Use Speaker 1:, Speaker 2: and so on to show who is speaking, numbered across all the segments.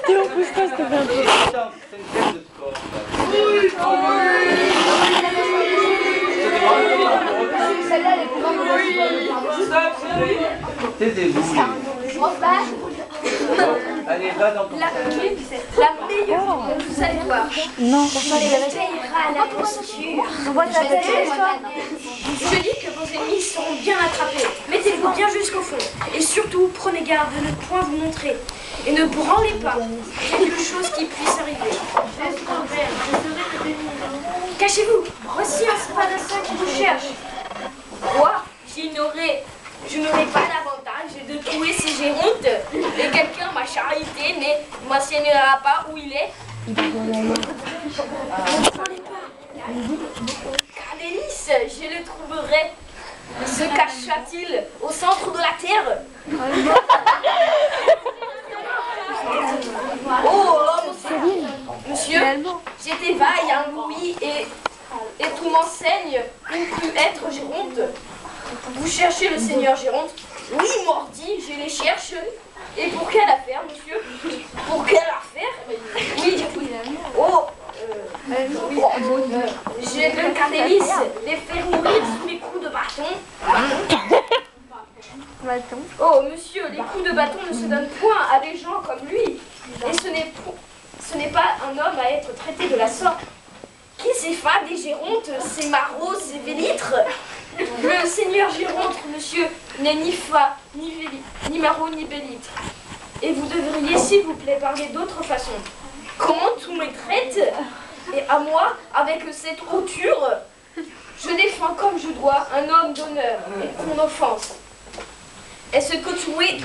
Speaker 1: Théo, pousse-toi, s'il te plaît un peu.
Speaker 2: C'est une thème de sport.
Speaker 3: Celle-là, elle est plus grande que
Speaker 2: Taisez-vous. Allez, va dans ton...
Speaker 3: la meilleure, vous allez voir.
Speaker 1: Non.
Speaker 3: On les payera à la posture. Je dis que vos ennemis seront bien attrapés. Mettez-vous bien jusqu'au fond. Et surtout, prenez garde de ne point vous montrer. Et ne branlez pas quelque chose qui puisse arriver. Cachez-vous. Voici un spadassin qui vous cherche. Moi, je n'aurai pas l'avantage de trouver ces gérontes. Et quelqu'un m'a charité, mais ne m'enseignera pas où il est. Ne parlez pas. Cardélis, je le trouverai. Se cachera-t-il au centre de la terre? Oh, monsieur, j'étais vaille, un louis, et tout m'enseigne qu'on peut être Géronte. Vous cherchez le seigneur Géronte? Oui, mordi, je les cherche. Et pour quelle affaire, monsieur? Pour quelle affaire? Oui, oh, j'ai le Cardélis, les faire mourir sous mes coups de bâton. Oh, monsieur, les coups de bâton ne se donnent point à des gens comme lui. Et ce n'est pas un homme à être traité de la sorte. Qui s'effade des Gérontes, ces marauds, ces vélitres? Le seigneur Géronte, monsieur, n'est ni fa, ni marot, ni bélitre. Et vous devriez, s'il vous plaît, parler d'autre façon. Comment tout me traite? Et à moi, avec cette hauteur, je défends comme je dois un homme d'honneur et qu'on offense. Est-ce que tu es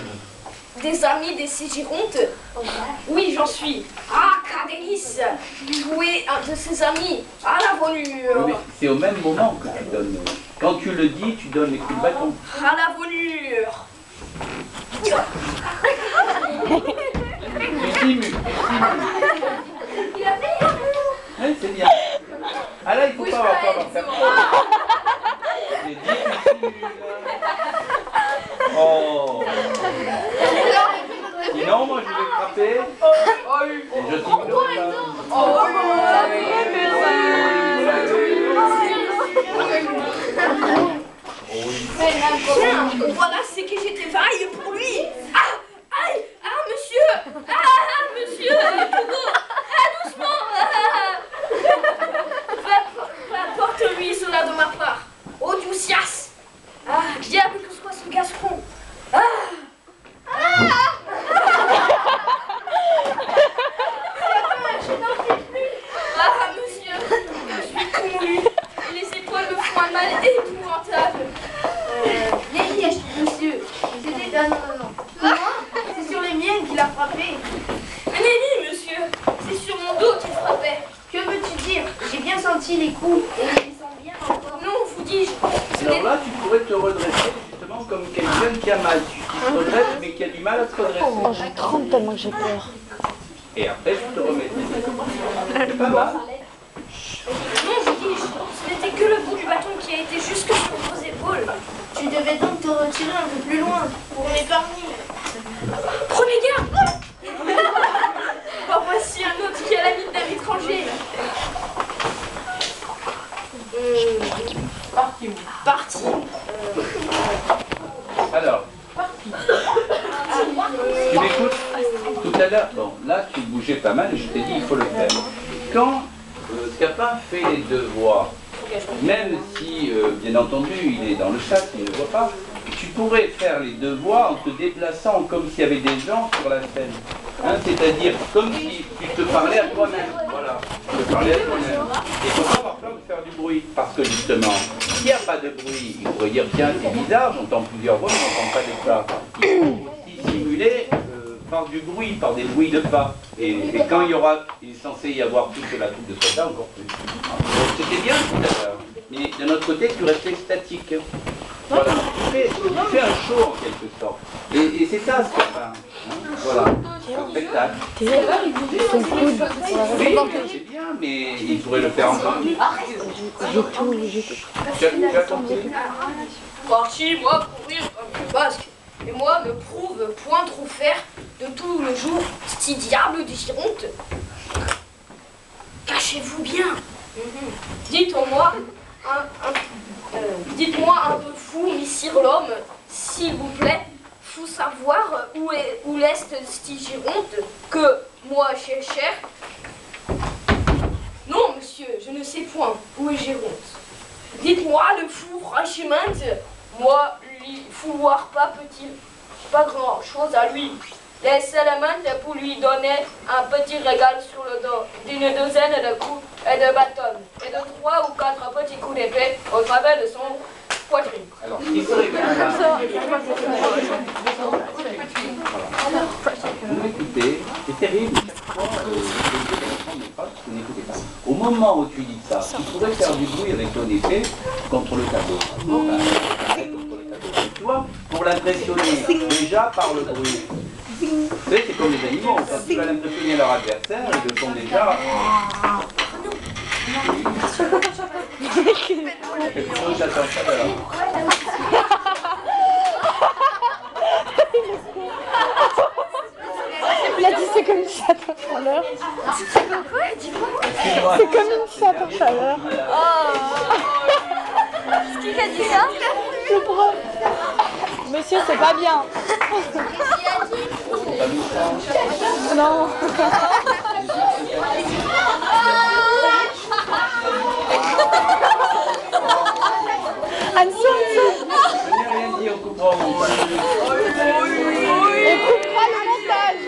Speaker 3: des amis des Gérontes? Oui, j'en suis. Ah, Cardélis, tu es un de ses amis. À la volure.
Speaker 2: Oui, c'est au même moment que tu donnes. Quand tu le dis, tu donnes les coups de bâton.
Speaker 3: À la volure.
Speaker 2: Tu simules. Oui, c'est bien. Ah là, il ne faut pas avoir faire peur. J'ai dit tu simules. Oh. Sinon, moi, je vais frapper. Et je simule.
Speaker 3: Voilà, c'est que j'étais vaille pour lui. Ah, aïe, ah, monsieur. Ah, monsieur. Ah, doucement. Porte-lui cela de ma part. Oh, Doucias. Ah, diable que soit ce gascon. Ah. Ah, monsieur, je suis convenu. Les épaules me font un mal épouvantable. Les lièges, monsieur. C'était... Non. C'est sur les miennes qu'il a frappé. Nenni, monsieur. C'est sur mon dos qu'il frappait. Que veux-tu dire? J'ai bien senti les coups et ils sont bien encore. Non, vous dis-je.
Speaker 2: Alors là, tu pourrais te redresser justement comme quelqu'un qui a mal. Tu te redresses mais qui a du mal à se redresser.
Speaker 1: Oh, je tremble tellement que j'ai peur.
Speaker 2: Et après, tu te remets. C'est pas mal.
Speaker 3: Non, vous dis-je. Ce n'était que le bout du bâton qui a été jusque sur vos épaules. Tu devais donc te retirer un peu plus loin pour m'épargner. Prenez garde. Oh, voici un autre qui a la mine d'un étranger. Parti.
Speaker 2: Alors, tu m'écoutes? Tout à l'heure, bon, là tu bougeais pas mal et je t'ai dit il faut le faire. Quand Scapin fait les devoirs, même si, bien entendu, il est dans le chat, il ne voit pas, tu pourrais faire les devoirs en te déplaçant comme s'il y avait des gens sur la scène. Hein, c'est-à-dire comme si tu te parlais à toi-même. Voilà, tu te parlais à toi-même. Et il ne faut pas avoir peur de faire du bruit, parce que justement, s'il n'y a pas de bruit, il pourrait dire tiens, c'est bizarre, j'entends plusieurs voix, mais je n'entends pas de pas. Il faut aussi simuler par du bruit, par des bruits de pas. Et quand il est censé y avoir tout cela, tout de cela, encore plus. Donc c'était bien tout à l'heure. Mais d'un autre côté, tu restais statique. Voilà, tu fais un show en quelque sorte. Et c'est ça, ce Scapin. Hein, voilà, un spectacle.
Speaker 1: Tes son coude.
Speaker 2: Oui, c'est bien, mais il pourrait le faire encore mieux.
Speaker 1: J'ai tout, j'ai tout.
Speaker 2: Tu as compris?
Speaker 3: Parti, moi, pour rire comme le basque. et moi me prouve point trop faire de tout le jour, sti diable de Gironde. Cachez-vous bien. Dites-moi un peu fou, messire l'homme, s'il vous plaît, faut savoir où l'est sti Gironde, que moi j'ai cher. Non, monsieur, je ne sais point où est Gironde. Dites-moi, le fou, franchement, moi, lui, fouloir pas peut-il pas grand-chose à lui. Laissez-le pour lui donner un petit régal sur le dos, d'une douzaine de coups et de bâtons, et de 3 ou 4 petits coups d'épée au travers de son poitrine.
Speaker 2: Alors, il serait bien là. Vous m'écoutez, c'est terrible. Chaque fois, vous n'écoutez pas. Au moment où tu dis ça, tu pourrais faire du bruit avec ton épée contre le tableau. Tu vois, pour l'impressionner, déjà par le bruit. Vous savez, c'est comme les animaux, quand ils veulent impressionner leur adversaire, ils le font déjà. J'attends ça de là.
Speaker 1: Il a dit c'est comme une chatte en chaleur. C'est comme une chatte en chaleur.
Speaker 4: Qui a dit ça?
Speaker 1: Le prof. Monsieur, c'est pas bien. Non. Anso.
Speaker 2: Je n'ai rien dit, on coupera au montage.
Speaker 1: On coupera le montage.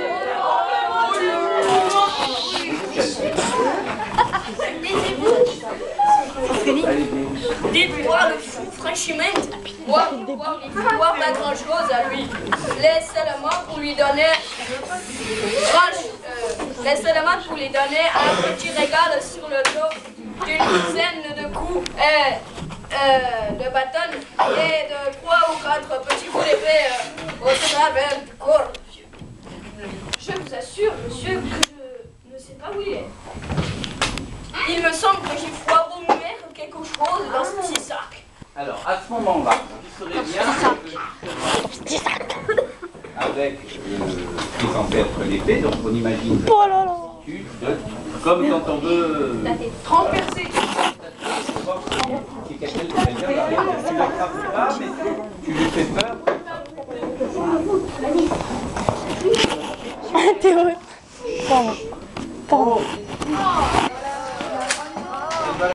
Speaker 3: Dites-moi le fou franchement, moi pouvoir pas grand chose à lui. Laissez-le pour lui donner un petit régal sur le dos d'une douzaine de coups de bâton et de 3 ou 4 petits coups d'épée au travers du corps. Je vous assure, monsieur, que je ne sais pas où il est. Il me semble que j'ai foiré au mur quelque chose dans ce petit sac.
Speaker 2: Alors, à ce moment-là, il serait bien avec ce qui est censé être l'épée, donc on imagine
Speaker 1: Oh là là.
Speaker 2: comme quand on veut
Speaker 3: Transpercé.
Speaker 2: si quelqu'un te fait bien l'arrière, tu ne l'attrapes pas, mais tu lui fais peur.
Speaker 1: Théo.